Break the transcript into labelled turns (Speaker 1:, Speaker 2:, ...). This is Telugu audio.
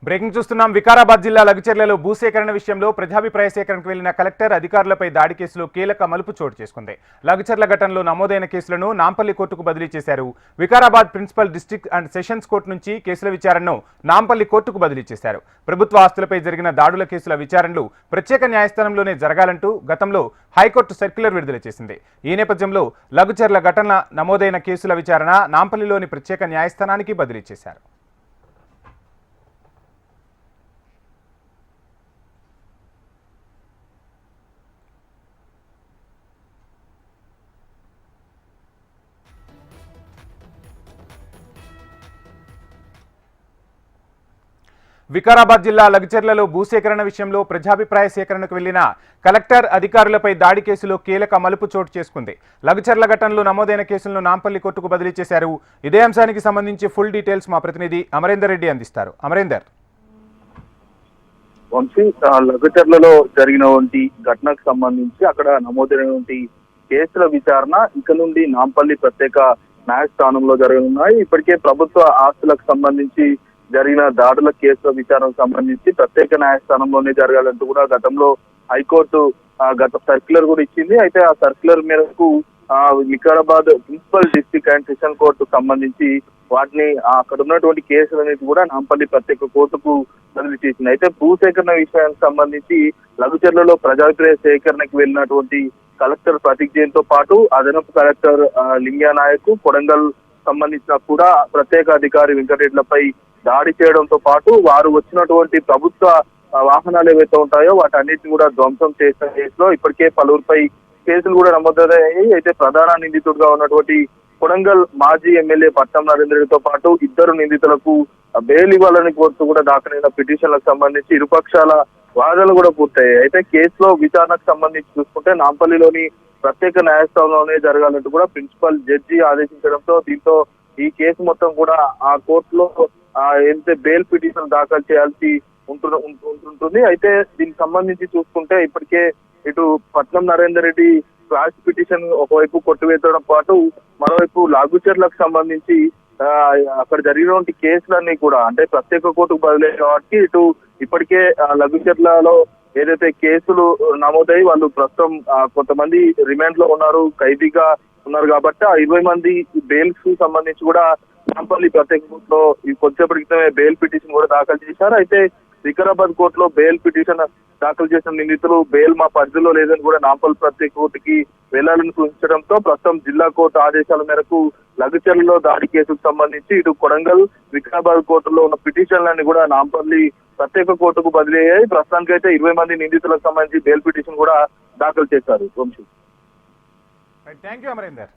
Speaker 1: బ్రేకింగ్ చూస్తున్నాం. వికారాబాద్ జిల్లా లగచర్లలో భూసేకరణ విషయంలో ప్రజాభిప్రాయ సేకరణకు వెళ్లిన కలెక్టర్ అధికారులపై దాడి కేసులో కీలక మలుపు చోటు చేసుకుంది. లగచర్ల ఘటనలో నమోదైన కేసులను నాంపల్లి కోర్టుకు బదిలీ చేశారు. Vikarabad principal district and sessions court నుంచి కేసుల విచారణను నాంపల్లి కోర్టుకు బదిలీ చేశారు. ప్రభుత్వ ఆస్తులపై జరిగిన దాడుల కేసుల విచారణలు ప్రత్యేక న్యాయస్థానంలోనే జరగాలంటూ గతంలో హైకోర్టు సర్క్యులర్ విడుదల చేసింది. ఈ నేపథ్యంలో లగచర్ల ఘటన నమోదైన కేసుల విచారణ నాంపల్లిలోని ప్రత్యేక న్యాయస్థానానికి బదిలీ చేశారు. వికారాబాద్ జిల్లా లగచర్లలో భూసేకరణ విషయంలో ప్రజాభిప్రాయ సేకరణకు వెళ్లిన కలెక్టర్ అధికారులపై దాడి కేసులో కీలక మలుపు చోటు చేసుకుంది. లగచర్ల ఘటనలో నమోదైన కేసులను నాంపల్లి కోర్టుకు బదిలీ చేశారు. ఇదే అంశానికి సంబంధించి ఫుల్ డీటెయిల్స్ మా ప్రతినిధి అమరేందర్ రెడ్డి అందిస్తారు. అమరేందర్.
Speaker 2: వంశీ, లగచర్లలో జరిగినటువంటి ఘటనకు సంబంధించి అక్కడ నమోదైనటువంటి కేసుల విచారణ ఇక నుండి నాంపల్లి ప్రత్యేక న్యాయస్థానంలో జరగనున్నాయి. ఇప్పటికే ప్రభుత్వ ఆస్తులకు సంబంధించి జరిగిన దాడుల కేసుల విచారణకు సంబంధించి ప్రత్యేక న్యాయస్థానంలోనే జరగాలంటూ కూడా గతంలో హైకోర్టు గత సర్క్యులర్ కూడా ఇచ్చింది. అయితే ఆ సర్క్యులర్ మేరకు Vikarabad principal district and session కోర్టుకు సంబంధించి వాటిని అక్కడ ఉన్నటువంటి కేసులన్నిటి కూడా నాంపల్లి ప్రత్యేక కోర్టుకు బదిలీ చేసింది. అయితే భూసేకరణ విషయానికి సంబంధించి లగచర్లలో ప్రజాభిప్రాయ సేకరణకు వెళ్ళినటువంటి కలెక్టర్ ప్రతీక్ జైన్ తో పాటు అదనపు కలెక్టర్ లింగా నాయక్, కొడంగల్ సంబంధించిన కూడా ప్రత్యేక అధికారి వెంకటరెడ్లపై దాడి చేయడంతో పాటు వారు వచ్చినటువంటి ప్రభుత్వ వాహనాలు ఏవైతే ఉంటాయో వాటన్నిటిని కూడా ధ్వంసం చేసిన కేసులో ఇప్పటికే పలువురిపై కేసులు కూడా నమోదయ్యాయి. అయితే ప్రధాన నిందితుడిగా ఉన్నటువంటి కొడంగల్ మాజీ ఎమ్మెల్యే పట్నం నరేంద్రతో పాటు ఇద్దరు నిందితులకు బెయిల్ ఇవ్వాలని కోరుతూ కూడా దాఖలైన పిటిషన్లకు సంబంధించి ఇరుపక్షాల వాదనలు కూడా పూర్తయ్యాయి. అయితే కేసులో విచారణకు సంబంధించి చూసుకుంటే నాంపల్లిలోని ప్రత్యేక న్యాయస్థానంలోనే జరగాలంటూ కూడా ప్రిన్సిపల్ జడ్జి ఆదేశించడంతో దీంతో ఈ కేసు మొత్తం కూడా ఆ కోర్టులో ఏదైతే బెయిల్ పిటిషన్ దాఖలు చేయాల్సి ఉంటుంది. అయితే దీనికి సంబంధించి చూసుకుంటే ఇప్పటికే ఇటు పట్నం నరేందర్ రెడ్డి క్వాష్ పిటిషన్ ఒకవైపు కొట్టివేయడం పాటు మరోవైపు లగచర్లకు సంబంధించి అక్కడ జరిగినటువంటి కేసులన్నీ కూడా అంటే ప్రత్యేక కోర్టుకు బదిలీ కాబట్టి ఇటు ఇప్పటికే లగచర్లలో ఏదైతే కేసులు నమోదై వాళ్ళు ప్రస్తుతం కొంతమంది రిమాండ్ లో ఉన్నారు, ఖైదీగా ఉన్నారు కాబట్టి ఆ 20 మంది బెయిల్స్ కు సంబంధించి కూడా నాంపల్లి ప్రత్యేక కోర్టులో కొద్దిసేపటి క్రితమే బెయిల్ పిటిషన్ కూడా దాఖలు చేశారు. అయితే వికారాబాద్ కోర్టులో బెయిల్ పిటిషన్ దాఖలు చేసిన నిందితులు బెయిల్ మా పరిధిలో లేదని కూడా నాంపల్లి ప్రత్యేక కోర్టుకి వెళ్లాలని సూచించడంతో ప్రస్తుతం జిల్లా కోర్టు ఆదేశాల మేరకు లగచర్లలో దాడి కేసుకు సంబంధించి ఇటు కొడంగల్, వికారాబాద్ కోర్టులో ఉన్న పిటిషన్లన్నీ కూడా నాంపల్లి ప్రత్యేక కోర్టుకు బదిలీ అయ్యాయి. ప్రస్తుతానికి అయితే 20 మంది నిందితులకు సంబంధించి బెయిల్ పిటిషన్ కూడా దాఖలు చేశారు.
Speaker 1: Thank you Amarender.